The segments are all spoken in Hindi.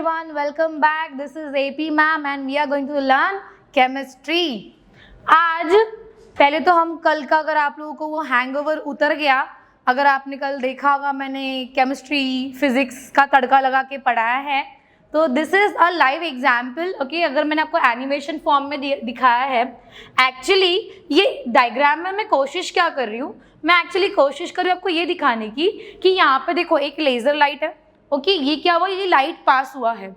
everyone, welcome back. This is AP ma'am and we are going to learn chemistry. आज पहले तो हम कल का, अगर आप लोगों को वो हैंगओवर उतर गया, अगर आपने कल देखा होगा मैंने केमिस्ट्री फिजिक्स का तड़का लगा के पढ़ाया है, तो this is a live example. Okay, अगर मैंने आपको एनिमेशन फॉर्म में दिखाया है, एक्चुअली ये डायग्राम में मैं कोशिश क्या कर रही हूँ, मैं एक्चुअली कोशिश कर रही हूँ आपको ये दिखाने की कि यहाँ पे देखो एक लेज़र लाइट है. ओके, ये क्या हुआ, ये लाइट पास हुआ है.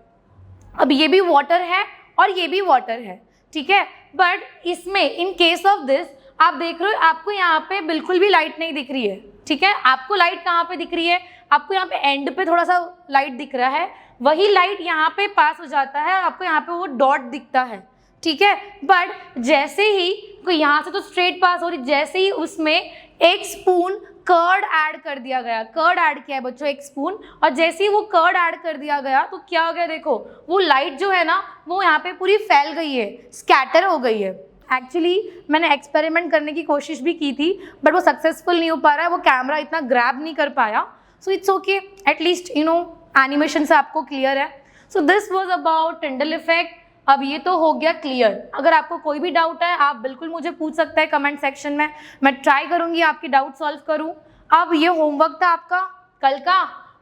अब ये भी वाटर है और ये भी वाटर है, ठीक है. बट इसमें इन केस ऑफ दिस आप देख रहे हो, आपको यहाँ पे बिल्कुल भी लाइट नहीं दिख रही है, ठीक है. आपको लाइट कहाँ पे दिख रही है, आपको यहाँ पे एंड पे थोड़ा सा लाइट दिख रहा है, वही लाइट यहाँ पे पास हो जाता है, आपको यहाँ पे वो डॉट दिखता है, ठीक है. बट जैसे ही कोई यहाँ से तो स्ट्रेट पास हो रही, जैसे ही उसमें एक स्पून कर्ड ऐड कर दिया गया, कर्ड ऐड किया है बच्चों एक स्पून, और जैसे ही वो कर्ड ऐड कर दिया गया तो क्या हो गया, देखो वो लाइट जो है ना वो यहाँ पे पूरी फैल गई है, स्कैटर हो गई है. एक्चुअली मैंने एक्सपेरिमेंट करने की कोशिश भी की थी बट वो सक्सेसफुल नहीं हो पा रहा है, वो कैमरा इतना ग्रैब नहीं कर पाया. So it's okay, at least you know animation से आपको क्लियर है. So this was about Tyndall effect. अब ये तो हो गया क्लियर. अगर आपको कोई भी डाउट है आप बिल्कुल मुझे पूछ सकते हैं कमेंट सेक्शन में, मैं ट्राई करूंगी आपकी डाउट सॉल्व करूं. अब ये होमवर्क था आपका कल का,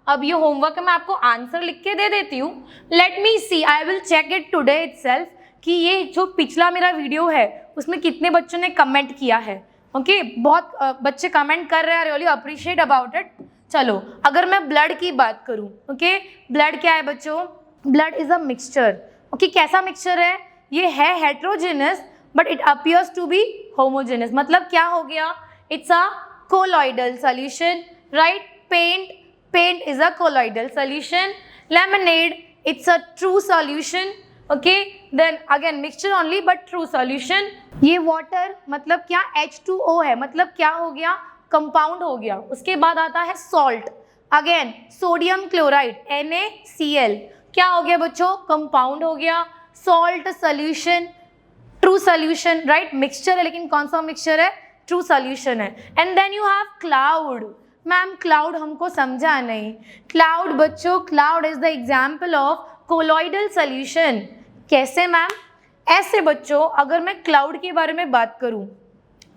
अब ये होमवर्क मैं आपको आंसर लिख के दे देती हूँ. Let me see, I will check it today itself कि ये जो पिछला मेरा वीडियो है उसमें कितने बच्चों ने कमेंट किया है. ओके, बहुत बच्चे कमेंट कर रहे हैं, रियली अप्रिशिएट अबाउट इट. चलो, अगर मैं ब्लड की बात करूँ, ओके, ब्लड क्या है बच्चों, blood is a mixture. Okay, कैसा मिक्सचर है, ये है heterogeneous but it appears to be homogeneous. मतलब क्या हो गया, it's a colloidal solution, right? Paint is a colloidal solution. Lemonade, it's a true solution. Okay, then again mixture only but true solution. ये water मतलब क्या, H2O है, मतलब क्या हो गया, कंपाउंड हो गया. उसके बाद आता है salt, again sodium chloride NaCl, क्या हो गया बच्चों, कंपाउंड हो गया. salt solution, true solution, right? Mixture है लेकिन कौन सा मिक्सचर है, ट्रू सॉल्यूशन है. And then you have cloud. Ma'am cloud हमको समझा नहीं. क्लाउड बच्चों, cloud is the example of colloidal solution. कैसे मैम, ऐसे बच्चों, अगर मैं क्लाउड के बारे में बात करूं,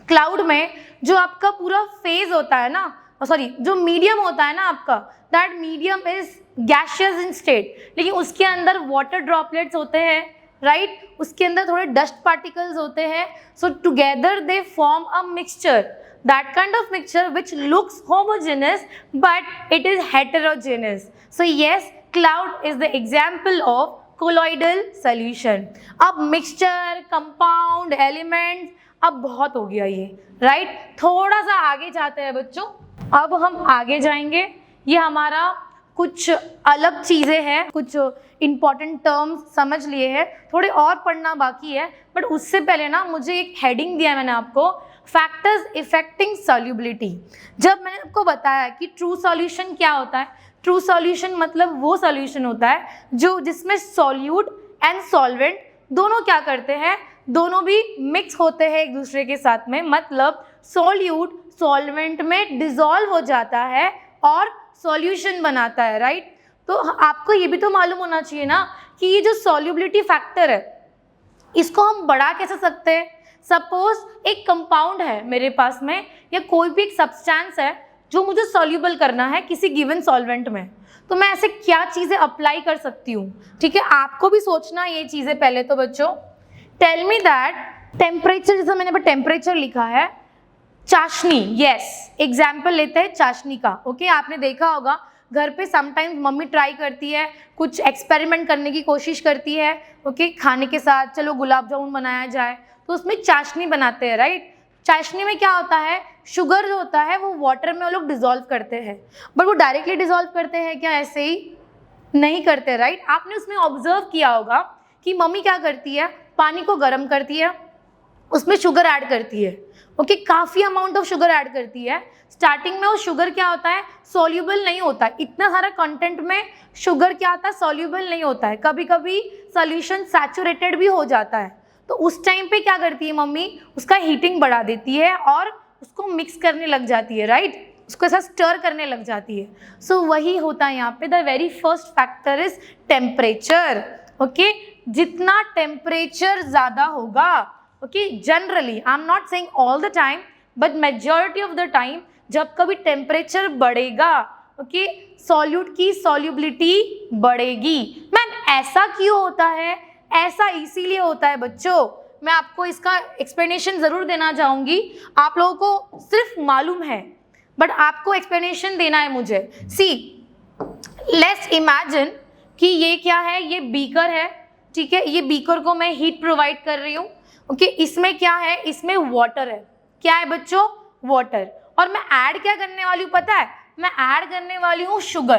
क्लाउड में जो आपका पूरा फेज होता है ना, सॉरी जो मीडियम होता है ना आपका, that medium is gaseous in state, लेकिन उसके अंदर वाटर ड्रॉपलेट्स होते हैं, राइट, उसके अंदर थोड़े डस्ट पार्टिकल्स होते हैं. सो together they form a mixture, that kind of mixture which looks homogeneous but it is heterogeneous. So yes, cloud is the example of colloidal solution. अब मिक्सचर, कंपाउंड, एलिमेंट्स, अब बहुत हो गया ये, राइट. थोड़ा सा आगे जाते हैं बच्चों, अब हम आगे जाएंगे. ये हमारा कुछ अलग चीज़ें हैं, कुछ इंपॉर्टेंट टर्म्स समझ लिए हैं, थोड़े और पढ़ना बाकी है. बट उससे पहले ना मुझे एक हेडिंग दिया मैंने आपको, फैक्टर्स इफेक्टिंग सॉल्युबिलिटी. जब मैंने आपको बताया कि ट्रू सॉल्यूशन क्या होता है, ट्रू सॉल्यूशन मतलब वो सॉल्यूशन होता है जो जिसमें सॉल्यूट एंड सॉल्वेंट दोनों क्या करते हैं, दोनों भी मिक्स होते हैं एक दूसरे के साथ में. मतलब सॉल्यूट सॉल्वेंट में डिसॉल्व हो जाता है और सॉल्यूशन बनाता है, राइट. तो आपको ये भी तो मालूम होना चाहिए ना कि ये जो सॉल्युबिलिटी फैक्टर है इसको हम बढ़ा कैसे सकते हैं. सपोज एक कंपाउंड है मेरे पास में, या कोई भी एक सब्सटेंस है जो मुझे सॉल्यूबल करना है किसी गिवन सॉल्वेंट में, तो मैं ऐसे क्या चीज़ें अप्लाई कर सकती हूँ, ठीक है. आपको भी सोचना ये चीज़ें पहले तो बच्चों. टेल मी दैट टेम्परेचर, जैसे मैंने टेम्परेचर लिखा है, चाशनी, यस, एग्जाम्पल लेते हैं चाशनी का. ओके, आपने देखा होगा घर पे समटाइम्स मम्मी ट्राई करती है, कुछ एक्सपेरिमेंट करने की कोशिश करती है. ओके, खाने के साथ चलो गुलाब जामुन बनाया जाए तो उसमें चाशनी बनाते हैं, राइट. चाशनी में क्या होता है, शुगर जो होता है वो वाटर में वो लोग डिसॉल्व करते हैं, बट वो डायरेक्टली डिसॉल्व करते हैं क्या, ऐसे ही नहीं करते, राइट. आपने उसमें ऑब्जर्व किया होगा कि मम्मी क्या करती है, पानी को गर्म करती है, उसमें शुगर ऐड करती है. ओके, काफ़ी अमाउंट ऑफ शुगर ऐड करती है. स्टार्टिंग में वो शुगर क्या होता है, सॉल्यूबल नहीं होता है. इतना सारा कंटेंट में शुगर क्या होता है, सॉल्यूबल नहीं होता है. कभी कभी सॉल्यूशन सैचुरेटेड भी हो जाता है. तो उस टाइम पे क्या करती है मम्मी, उसका हीटिंग बढ़ा देती है और उसको मिक्स करने लग जाती है, राइट. उसको ऐसा स्टर करने लग जाती है। सो वही होता है यहाँ पे, the very first factor is temperature. Okay, जितना टेम्परेचर ज़्यादा होगा, okay, generally I am not saying all the time but majority of the time, जब कभी टेम्परेचर बढ़ेगा, ओके, सॉल्यूट की सॉल्युबिलिटी बढ़ेगी। मैम ऐसा क्यों होता है? ऐसा इसीलिए होता है बच्चों, मैं आपको इसका एक्सप्लेनेशन ज़रूर देना चाहूँगी। आप लोगों को सिर्फ मालूम है बट आपको एक्सप्लेनेशन देना है मुझे। सी, लेट्स इमेजिन कि ये क्या है, ये बीकर है, ठीक है, ये बीकर को मैं हीट प्रोवाइड कर रही हूँ। ओके, इसमें क्या है, इसमें वाटर है। क्या है बच्चों? वाटर। और मैं ऐड क्या करने वाली हूँ पता है? मैं ऐड करने वाली हूँ शुगर।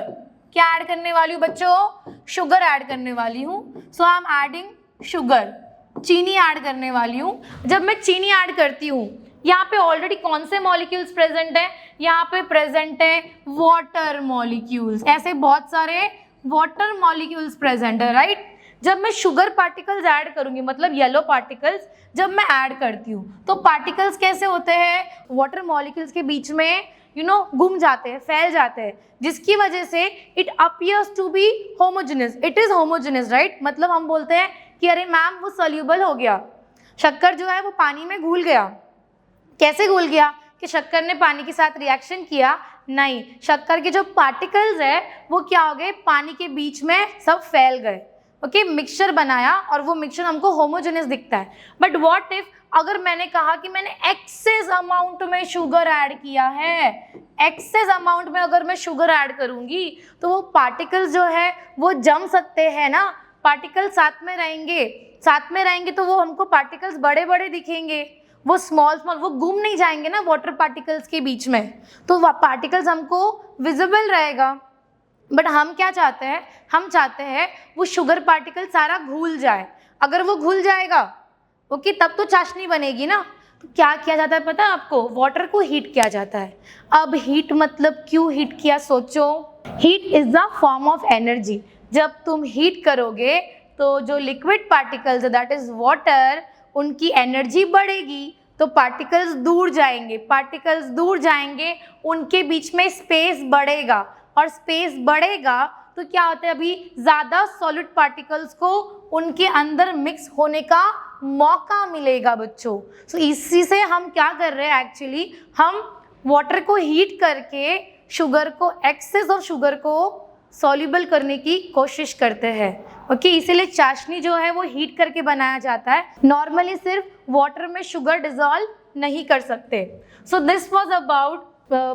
क्या ऐड करने वाली हूँ बच्चों? शुगर ऐड करने वाली हूँ। सो आई एम एडिंग शुगर, चीनी ऐड करने वाली हूँ। जब मैं चीनी ऐड करती हूँ, यहाँ पे ऑलरेडी कौन से मॉलिक्यूल्स प्रेजेंट है? यहाँ पे प्रेजेंट है वाटर मॉलिक्यूल्स। ऐसे बहुत सारे वाटर मॉलिक्यूल्स प्रेजेंट है, राइट। जब मैं शुगर पार्टिकल्स ऐड करूंगी, मतलब येलो पार्टिकल्स जब मैं ऐड करती हूँ, तो पार्टिकल्स कैसे होते हैं? वाटर मॉलिक्यूल्स के बीच में गुम जाते हैं, फैल जाते हैं, जिसकी वजह से it appears to be homogeneous. It is homogeneous, right. मतलब हम बोलते हैं कि अरे मैम वो सोल्यूबल हो गया, शक्कर जो है वो पानी में घुल गया। कैसे घुल गया? कि शक्कर ने पानी के साथ रिएक्शन किया? नहीं, शक्कर के जो पार्टिकल्स है वो क्या हो गए? पानी के बीच में सब फैल गए। ओके, मिक्सचर बनाया और वो मिक्सचर हमको होमोजेनस दिखता है। बट व्हाट इफ अगर मैंने कहा कि मैंने एक्सेस अमाउंट में शुगर ऐड किया है, एक्सेस अमाउंट में अगर मैं शुगर ऐड करूंगी तो वो पार्टिकल्स जो है वो जम सकते हैं ना। पार्टिकल्स साथ में रहेंगे तो वो हमको पार्टिकल्स बड़े बड़े दिखेंगे, वो स्मॉल स्मॉल, वो गुम नहीं जाएंगे ना वाटर पार्टिकल्स के बीच में, तो वो पार्टिकल्स हमको विजिबल रहेगा। बट हम क्या चाहते हैं? हम चाहते हैं वो शुगर पार्टिकल सारा घुल जाए। अगर वो घुल जाएगा, ओके, तब तो चाशनी बनेगी ना। तो क्या किया जाता है पता है आपको? वाटर को हीट किया जाता है। अब हीट मतलब क्यों हीट किया? सोचो, heat is the form of energy. जब तुम हीट करोगे तो जो लिक्विड पार्टिकल्स है, दैट इज वाटर, उनकी एनर्जी बढ़ेगी, तो पार्टिकल्स दूर जाएंगे, उनके बीच में स्पेस बढ़ेगा, और स्पेस बढ़ेगा तो क्या होता है? अभी ज़्यादा सॉलिड पार्टिकल्स को उनके अंदर मिक्स होने का मौका मिलेगा बच्चों। सो इसी से हम क्या कर रहे हैं? एक्चुअली हम वाटर को हीट करके शुगर को, एक्सेस ऑफ शुगर को सॉल्युबल करने की कोशिश करते हैं। ओके, इसीलिए चाशनी जो है वो हीट करके बनाया जाता है। नॉर्मली सिर्फ वाटर में शुगर डिजॉल्व नहीं कर सकते। सो this was about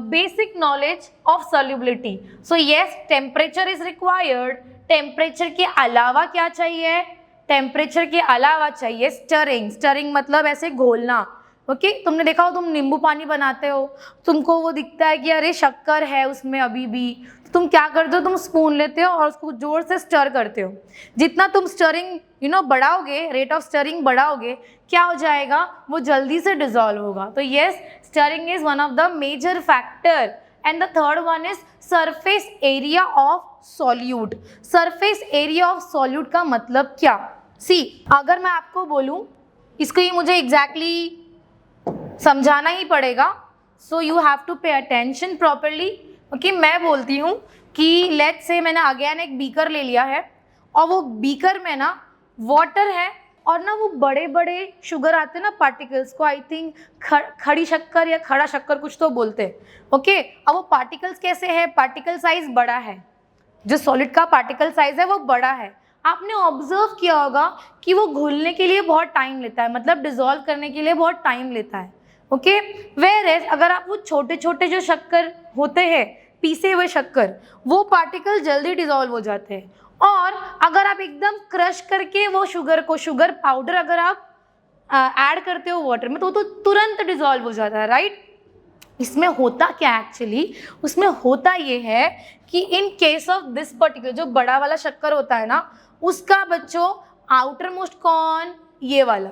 basic knowledge of solubility. So yes, temperature is required. Temperature के अलावा क्या चाहिए? टेम्परेचर के अलावा चाहिए स्टरिंग मतलब ऐसे घोलना। ओके, तुमने देखा हो, तुम नींबू पानी बनाते हो, तुमको वो दिखता है कि अरे शक्कर है उसमें अभी भी, तो तुम क्या करते हो? तुम स्पून लेते हो और उसको जोर से स्टर करते हो। जितना तुम स्टरिंग बढ़ाओगे, रेट ऑफ स्टरिंग बढ़ाओगे, क्या हो जाएगा? वो जल्दी से डिजॉल्व होगा। तो yes, stirring is one of the major factor. And the third one is surface area of solute. Surface area of solute का मतलब क्या? सी, अगर मैं आपको बोलूं, इसको ये मुझे एग्जैक्टली समझाना ही पड़ेगा, so you have to pay attention properly. Okay, मैं बोलती हूँ कि लेट्स से मैंने अगेन एक बीकर ले लिया है, और वो बीकर में ना वाटर है, और ना वो बड़े बड़े शुगर आते हैं ना पार्टिकल्स को, आई थिंक खड़ी शक्कर या खड़ा शक्कर कुछ तो बोलते हैं। ओके, अब वो पार्टिकल्स कैसे है? पार्टिकल साइज बड़ा है, जो सॉलिड का पार्टिकल साइज है वो बड़ा है। आपने ऑब्जर्व किया होगा कि वो घुलने के लिए बहुत टाइम लेता है, मतलब डिजॉल्व करने के लिए बहुत टाइम लेता है। ओके, वेयरएज अगर आप वो छोटे छोटे जो शक्कर होते हैं, पीसे हुए शक्कर, वो पार्टिकल जल्दी डिजॉल्व हो जाते हैं। और अगर आप एकदम क्रश करके वो शुगर पाउडर अगर आप ऐड करते हो वाटर में, तो तुरंत डिजॉल्व हो जाता है, राइट। इसमें होता क्या एक्चुअली? उसमें होता ये है कि in case of this particular, जो बड़ा वाला शक्कर होता है ना, उसका बच्चों आउटर मोस्ट कौन? ये वाला,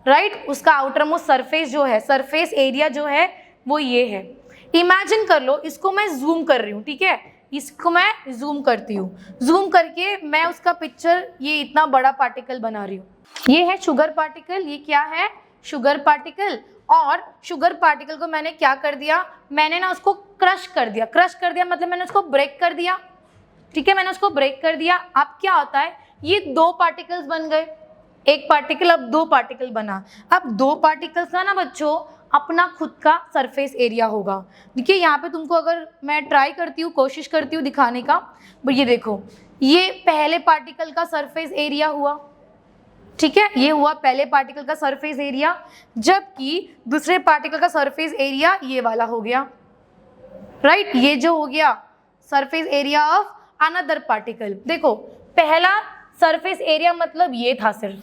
राइट। उसका आउटर मोस्ट सरफेस जो है, सरफेस एरिया जो है वो ये है। इमेजिन कर लो, इसको मैं जूम कर रही हूँ, ठीक है, इसको मैं जूम करती हूँ, जूम करके मैं उसका पिक्चर ये इतना बड़ा पार्टिकल बना रही हूँ। ये है शुगर पार्टिकल, ये क्या है? Sugar particle. और शुगर पार्टिकल को मैंने क्या कर दिया? मैंने ना उसको क्रश कर दिया, क्रश कर दिया मतलब मैंने उसको ब्रेक कर दिया, ठीक है, मैंने उसको ब्रेक कर दिया। अब क्या होता है, ये दो पार्टिकल्स बन गए, एक पार्टिकल अब दो पार्टिकल बना। अब दो पार्टिकल्स का ना बच्चों अपना खुद का सरफेस एरिया होगा। देखिए यहाँ पे तुमको अगर मैं ट्राई करती हूँ, कोशिश करती हूँ दिखाने का, ये देखो, ये पहले पार्टिकल का सरफेस एरिया हुआ, ठीक है, ये हुआ पहले पार्टिकल का सरफेस एरिया, जबकि दूसरे पार्टिकल का सरफेस एरिया ये वाला हो गया, राइट, ये जो हो गया surface area of another particle. देखो पहला सरफेस एरिया मतलब ये था सिर्फ,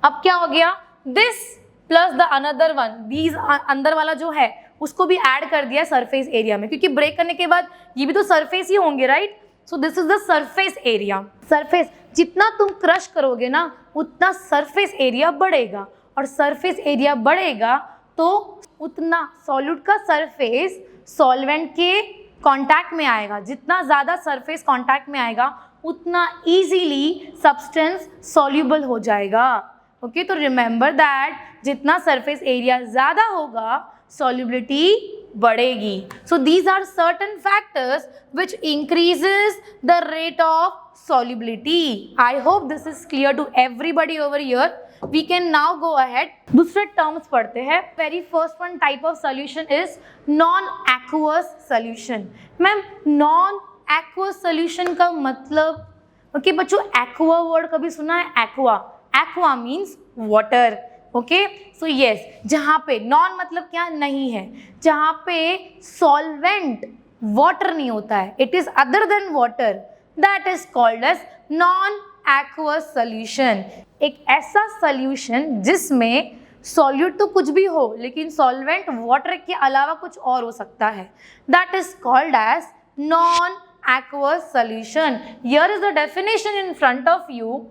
अब क्या हो गया, this plus the another one, these अंदर वाला जो है उसको भी ऐड कर दिया सरफेस एरिया में, क्योंकि ब्रेक करने के बाद ये भी तो सरफेस ही होंगे, right. So this is the surface area. Surface जितना तुम क्रश करोगे ना उतना सरफेस एरिया बढ़ेगा, और सरफेस एरिया बढ़ेगा तो उतना सॉल्यूट का सरफेस सॉल्वेंट के कांटेक्ट में आएगा। जितना ज़्यादा सरफेस कांटेक्ट में आएगा उतना इजीली सब्सटेंस सॉल्यूबल हो जाएगा। ओके, तो रिमेंबर दैट जितना सरफेस एरिया ज़्यादा होगा सॉल्युबिलिटी बढ़ेगी। So these are certain factors which increases the rate of solubility. I hope this is clear to everybody over here. We can now go ahead. दूसरे terms पढ़ते हैं. Very first one type of solution is non-aqueous solution. Ma'am non-aqueous solution का मतलब, okay बच्चों, aqua word कभी सुना है? aqua. aqua means water. Okay, so yes, जहाँ पे नॉन मतलब क्या नहीं है, जहाँ पे सॉल्वेंट वाटर नहीं होता है, it is other than water, that is called as non aqueous solution. एक ऐसा सॉल्यूशन जिसमें सॉल्यूट तो कुछ भी हो लेकिन सॉल्वेंट वाटर के अलावा कुछ और हो सकता है, that is called as non aqueous solution. Here is the definition in front of you,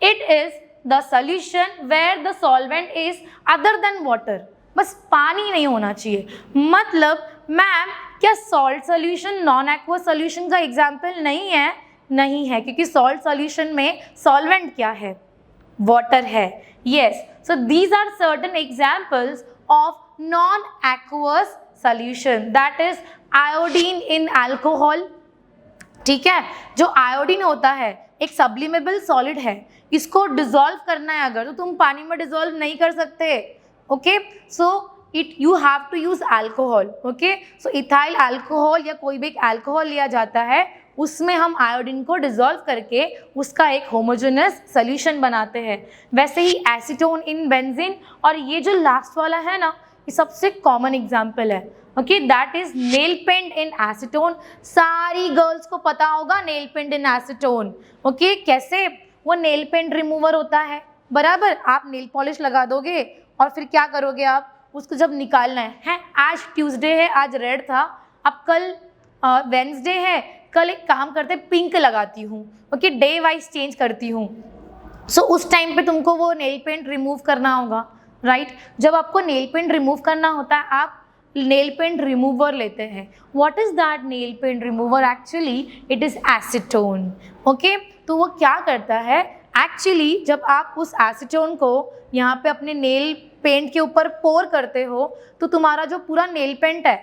it is the solution where the solvent is other than water, बस पानी नहीं होना चाहिए। मतलब मैम क्या salt solution non aqueous solution का एग्जाम्पल नहीं है? नहीं है, क्योंकि सॉल्ट सोल्यूशन में सॉल्वेंट क्या है? वाटर है। Yes, so these are certain examples of non aqueous solution, that is iodine in alcohol. ठीक है, जो आयोडीन होता है एक सब्लिमेबल सॉलिड है, इसको डिसॉल्व करना है अगर, तो तुम पानी में डिसॉल्व नहीं कर सकते। Okay, so you have to use alcohol. Okay, so ethyl alcohol या कोई भी एक अल्कोहल लिया जाता है, उसमें हम आयोडीन को डिसॉल्व करके उसका एक होमोजेनस सोल्यूशन बनाते हैं। वैसे ही एसीटोन इन बेंजीन, और ये जो लास्ट वाला है ना, ये सबसे कॉमन एग्जाम्पल है। Okay, that is nail paint in acetone. सारी गर्ल्स को पता होगा nail paint in acetone. Okay, कैसे? वो नेल पेंट रिमूवर होता है, बराबर। आप नेल पॉलिश लगा दोगे और फिर क्या करोगे आप, उसको जब निकालना है, आज ट्यूसडे है, आज रेड था, अब कल वेंसडे है, कल एक काम करते पिंक लगाती हूँ। ओके, डे वाइज चेंज करती हूँ। सो उस टाइम पे तुमको वो नेल पेंट रिमूव करना होगा, राइट। जब आपको नेल पेंट रिमूव करना होता है, आप नेल पेंट रिमूवर लेते हैं। What is that nail paint remover? Actually it is acetone. Okay, तो वो क्या करता है, एक्चुअली जब आप उस एसीटोन को यहाँ पे अपने नेल पेंट के ऊपर पोर करते हो, तो तुम्हारा जो पूरा नेल पेंट है,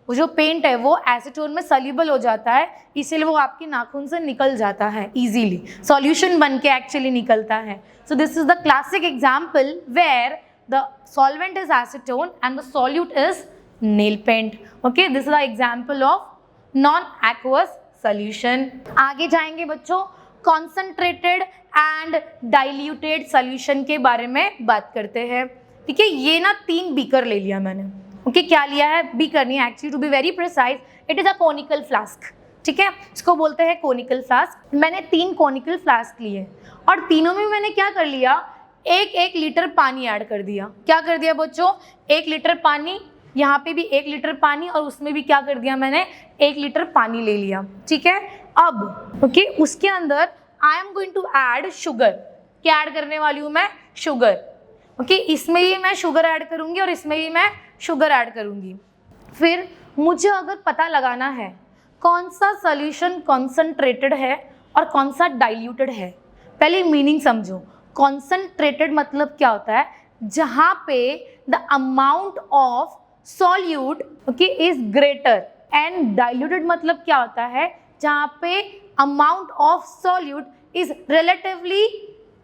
वो जो पेंट है वो एसीटोन में सॉल्युबल हो जाता है, इसीलिए वो आपके नाखून से निकल जाता है इजीली, सॉल्यूशन बन के एक्चुअली निकलता है। So this is the classic example where the solvent is acetone and the solute is nail paint. Okay, this is the example of non-aqueous solution. आगे जाएंगे बच्चों, concentrated and diluted solution के बारे में बात करते हैं। ठीक है, ये ना 3 बीकर ले लिया मैंने। ओके, क्या लिया है? बीकर नहीं, actually to be very precise it is a conical flask. ठीक है, इसको बोलते हैं कोनिकल फ्लास्क। मैंने 3 कोनिकल फ्लास्क लिए और तीनों में मैंने क्या कर लिया, 1-1 लीटर पानी ऐड कर दिया। क्या कर दिया बच्चों? 1 लीटर पानी, यहाँ पे भी 1 लीटर पानी, और उसमें भी क्या कर दिया मैंने, 1 लीटर पानी ले लिया। ठीक है, अब ओके, उसके अंदर I am going to add sugar. क्या ऐड करने वाली हूँ मैं? शुगर। ओके, इसमें भी मैं शुगर ऐड करूँगी और इसमें भी मैं शुगर ऐड करूँगी। फिर मुझे अगर पता लगाना है कौन सा सॉल्यूशन कॉन्सनट्रेटेड है और कौन सा डाइल्यूटेड है, पहले मीनिंग समझो। कॉन्सनट्रेटेड मतलब क्या होता है? जहाँ पे the amount of solute okay is greater, and diluted मतलब क्या होता है, जहाँ पे amount of solute is relatively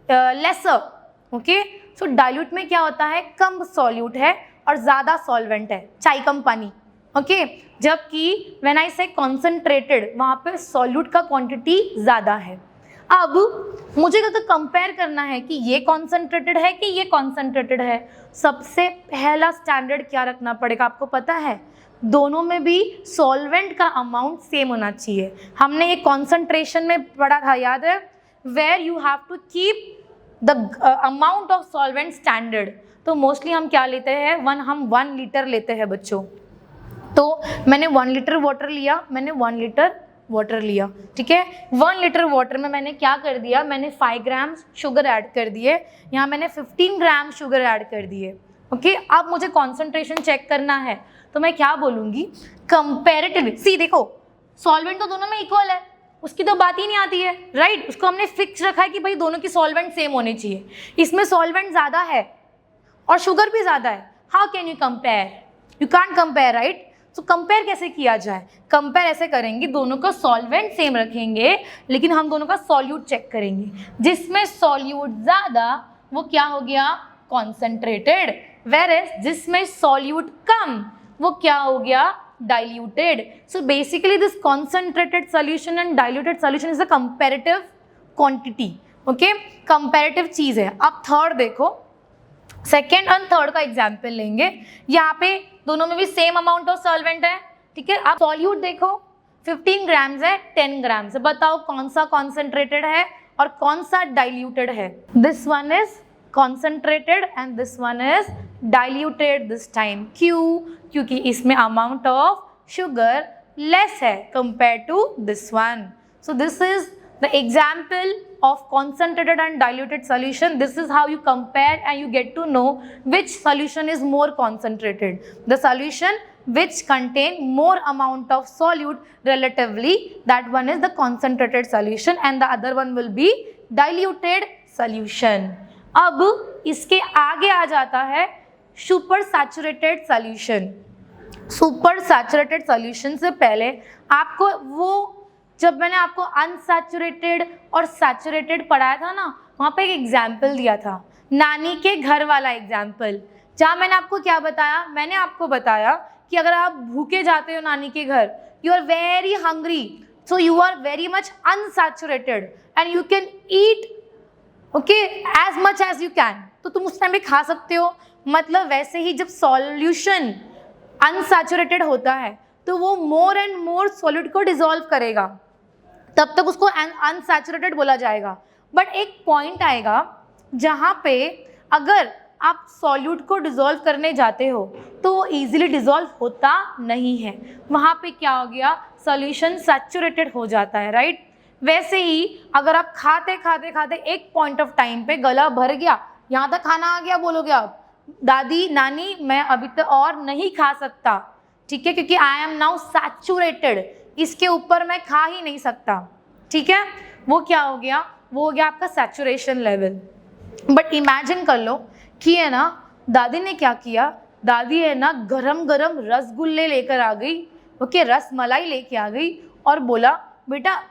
laser. Okay, so dilute में क्या होता है, कम सॉल्यूट है और ज़्यादा सॉल्वेंट है, चाय कम पानी। ओके, जबकि व्हेन आई से कॉन्सेंट्रेटेड, वहाँ पे सॉल्यूट का क्वांटिटी ज़्यादा है। अब मुझे अगर कंपेयर करना है कि ये कॉन्सेंट्रेटेड है कि ये कॉन्सेंट्रेटेड है, सबसे पहला स्टैंडर्ड क्या रखना पड़ेगा आपको पता है, दोनों में भी सॉल्वेंट का अमाउंट सेम होना चाहिए। हमने ये कॉन्सेंट्रेशन में पढ़ा था, याद है, where you have to keep the amount of solvent standard. तो मोस्टली हम क्या लेते हैं, हम 1 लीटर लेते हैं बच्चों। तो मैंने 1 लीटर वाटर लिया, मैंने 1 लीटर वाटर लिया, ठीक है। 1 लीटर वाटर में मैंने क्या कर दिया, मैंने 5 ग्राम शुगर ऐड कर दिए, यहाँ मैंने 15 ग्राम शुगर ऐड कर दिए। ओके, अब मुझे कॉन्सेंट्रेशन चेक करना है, तो मैं क्या बोलूँगी, कंपेरेटिवली। सी देखो, सॉल्वेंट तो दोनों में इक्वल है, उसकी तो बात ही नहीं आती है, राइट। उसको हमने फिक्स रखा है कि भाई दोनों की सॉल्वेंट सेम होनी चाहिए। इसमें सॉल्वेंट ज़्यादा है और शुगर भी ज़्यादा है, how can you compare, you can't compare, right. तो कंपेयर कैसे किया जाए, कंपेयर ऐसे करेंगे, दोनों का सॉल्वेंट सेम रखेंगे, लेकिन हम दोनों का सॉल्यूट चेक करेंगे। जिसमें सॉल्यूट ज़्यादा वो क्या हो गया, कॉन्सेंट्रेटेड, वेयरएज जिसमें सॉल्यूट कम वो क्या हो गया, diluted. So basically this concentrated solution and diluted solution is a comparative quantity. Okay, comparative चीज़ है। अब थर्ड देखो, सेकेंड और थर्ड का एग्जाम्पल लेंगे। यहाँ पे दोनों में भी सेम अमाउंट ऑफ सॉल्वेंट है, ठीक है। अब सॉल्यूट देखो, 15 ग्राम्स है, 10 ग्राम्स है, बताओ कौन सा कॉन्सेंट्रेटेड है और कौन सा डाइल्यूटेड है। This one is concentrated and this one is diluted this time। क्यों, क्योंकि इसमें amount of sugar less है compared to this one। So this is the example of concentrated and diluted solution। This is how you compare and you get to know which solution is more concentrated, the solution which contain more amount of solute relatively, that one is the concentrated solution and the other one will be diluted solution। अब इसके आगे आ जाता है super saturated solution. Super saturated solution से पहले आपको वो, जब मैंने आपको अनसैचुरेटेड और सैचुरेटेड पढ़ाया था ना, वहाँ पे एक एग्जाम्पल दिया था, नानी के घर वाला एग्जाम्पल, जहाँ मैंने आपको क्या बताया, मैंने आपको बताया कि अगर आप भूखे जाते हो नानी के घर, you are very hungry, so you are very much unsaturated and you can eat okay as much as you can, तो तुम उस टाइम पे खा सकते हो। मतलब वैसे ही जब सॉल्यूशन अनसैचुरेटेड होता है तो वो मोर एंड मोर सॉल्यूट को डिसॉल्व करेगा, तब तक उसको अनसैचुरेटेड बोला जाएगा। बट एक पॉइंट आएगा जहाँ पे अगर आप सॉल्यूट को डिसॉल्व करने जाते हो तो वो ईजिली डिसॉल्व होता नहीं है, वहाँ पे क्या हो गया, सॉल्यूशन सैचुरेटेड हो जाता है, राइट। वैसे ही अगर आप खाते खाते खाते एक पॉइंट ऑफ टाइम पे गला भर गया, यहाँ तक खाना आ गया, बोलोगे आप, दादी नानी मैं अभी तक और नहीं खा सकता, ठीक है, क्योंकि आई एम नाउ सैचुरेटेड, इसके ऊपर मैं खा ही नहीं सकता, ठीक है। वो क्या हो गया, वो हो गया आपका सैचुरेशन लेवल। बट इमेजिन कर लो कि है ना, दादी ने क्या किया, दादी है ना गरम गरम रसगुल्ले लेकर आ गई, ओके, रस मलाई लेके आ गई और बोला बेटा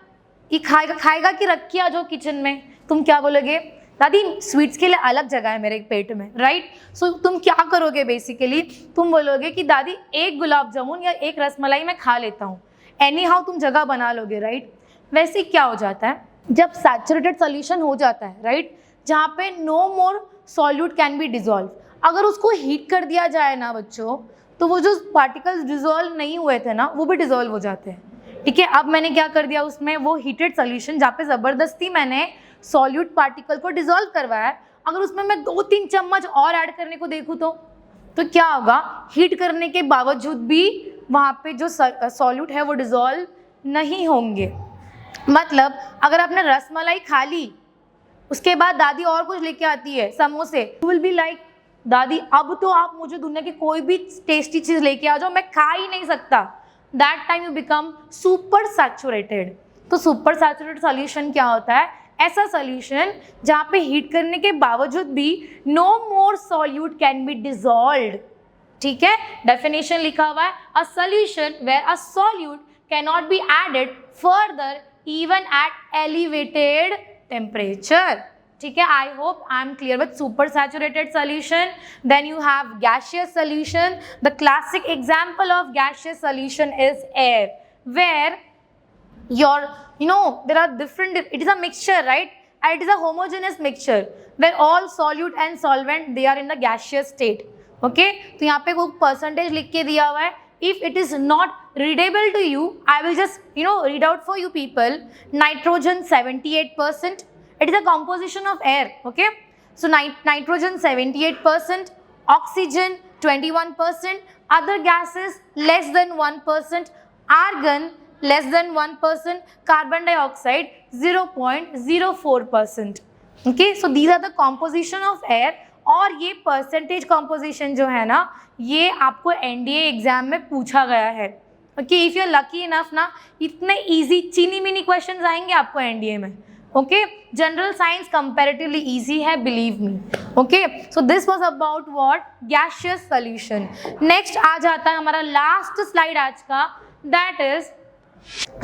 ये खाएगा कि रख के आ जाओ किचन में। तुम क्या बोलोगे, दादी स्वीट्स के लिए अलग जगह है मेरे पेट में, राइट। सो तुम क्या करोगे, बेसिकली तुम बोलोगे कि दादी एक गुलाब जामुन या एक रसमलाई मैं खा लेता हूँ, एनी हाउ तुम जगह बना लोगे, राइट। वैसे क्या हो जाता है जब सैचुरेटेड सोल्यूशन हो जाता है, राइट, जहाँ पे no more solute can be dissolve, अगर उसको हीट कर दिया जाए ना बच्चों, तो वो जो पार्टिकल्स डिजॉल्व नहीं हुए थे ना वो भी डिजॉल्व हो जाते हैं, ठीक है। अब मैंने क्या कर दिया उसमें, वो हीटेड सोल्यूशन जहाँ पे ज़बरदस्ती मैंने सॉल्यूट पार्टिकल को डिसॉल्व करवाया है, अगर उसमें मैं 2-3 चम्मच और ऐड करने को देखूँ तो क्या होगा, हीट करने के बावजूद भी वहाँ पे जो सॉल्यूट है वो डिसॉल्व नहीं होंगे। मतलब अगर आपने रसमलाई खा ली, उसके बाद दादी और कुछ लेके आती है, समोसे, यू विल बी लाइक दादी अब तो आप मुझे दुनिया की कोई भी टेस्टी चीज़ लेके आ जाओ, मैं खा ही नहीं सकता। That time you become super saturated. तो सुपर सैचुरेटेड सॉल्यूशन क्या होता है, ऐसा सॉल्यूशन जहाँ पे हीट करने के बावजूद भी no more solute can be dissolved, ठीक है, डेफिनेशन लिखा हुआ है, a solution where a solute can not be added further even at elevated temperature, ठीक है. I hope I am clear with super saturated solution. Then you have gaseous solution. The classic example of gaseous solution is air, where your there are different, it is a mixture, right, and it is a homogeneous mixture where all solute and solvent they are in the gaseous state. okay, तो यहाँ पे वो percentage लिख के दिया हुआ है. if it is not readable to you, I will just read out for you people. Nitrogen 78%, it is a composition of air. okay, so nitrogen 78%, oxygen 21%, other gases less than 1%, argon less than 1%, carbon dioxide 0.04%. okay, so these are the composition of air. और ये परसेंटेज composition जो है ना, ये आपको NDA एग्जाम में पूछा गया है. Okay, if you are lucky enough ना, इतने इजी चीनी मिनी क्वेश्चंस आएंगे आपको NDA में. Okay, general science comparatively easy है, believe me. Okay, so this was about what, gaseous solution. Next आ जाता है हमारा लास्ट स्लाइड आज का, that is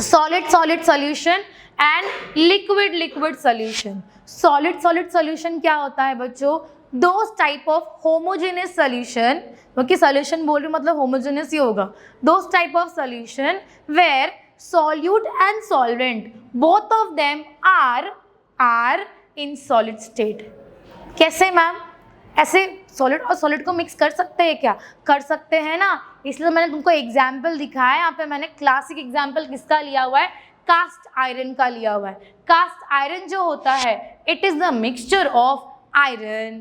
solid solution and liquid solution. solid solution क्या होता है बच्चों, those type of homogeneous solution. okay, solution बोल रही मतलब homogeneous ही होगा. those type of solution where solute and solvent both of them are in solid state. कैसे मैम, ऐसे सॉलिड और सॉलिड को मिक्स कर सकते हैं क्या? कर सकते हैं ना, इसलिए मैंने तुमको एग्जाम्पल दिखाया. यहाँ पे मैंने क्लासिक एग्जाम्पल किसका लिया हुआ है, कास्ट आयरन का लिया हुआ है. कास्ट आयरन जो होता है, it is the mixture of iron,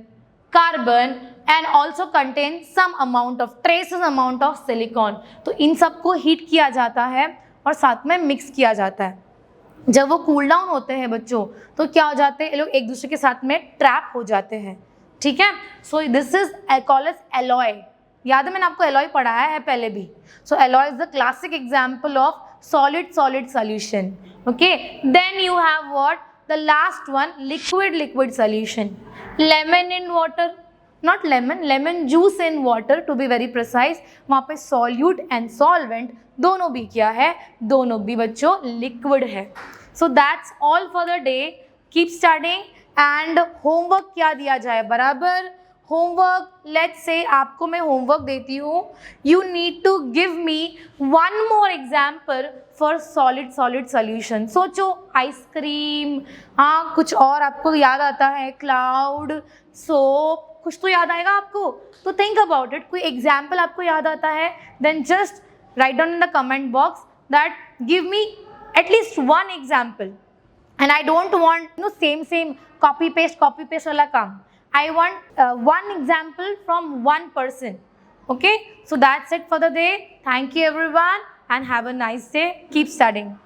carbon and also contain some amount of traces amount of silicon. तो इन सबको हीट किया जाता है और साथ में मिक्स किया जाता है. जब वो कूल डाउन होते हैं बच्चों, तो क्या हो जाते हैं, ये लोग एक दूसरे के साथ में ट्रैप हो जाते हैं. ठीक है, so this is called as alloy. याद है मैंने आपको एलॉय पढ़ाया है पहले भी. So alloy is the classic example of solid solution. okay, then you have what, the last one, liquid solution. lemon in water, not lemon juice in water to be very precise. वहाँ पे solute and solvent दोनों भी क्या है, दोनों भी बच्चों liquid है. so that's all for the day. keep studying. and homework क्या दिया जाए बराबर, होमवर्क, लेट्स से आपको मैं होमवर्क देती हूँ. You need to give me one more example for solid solution. सोचो, आइसक्रीम, हाँ कुछ और आपको याद आता है, क्लाउड, सोप, कुछ तो याद आएगा आपको. तो थिंक अबाउट इट. कोई एग्जाम्पल आपको याद आता है, then just write down in the comment box that give me at least one example. And I don't want same copy paste वाला काम. I want one example from one person. okay, so that's it for the day. Thank you everyone and have a nice day. Keep studying.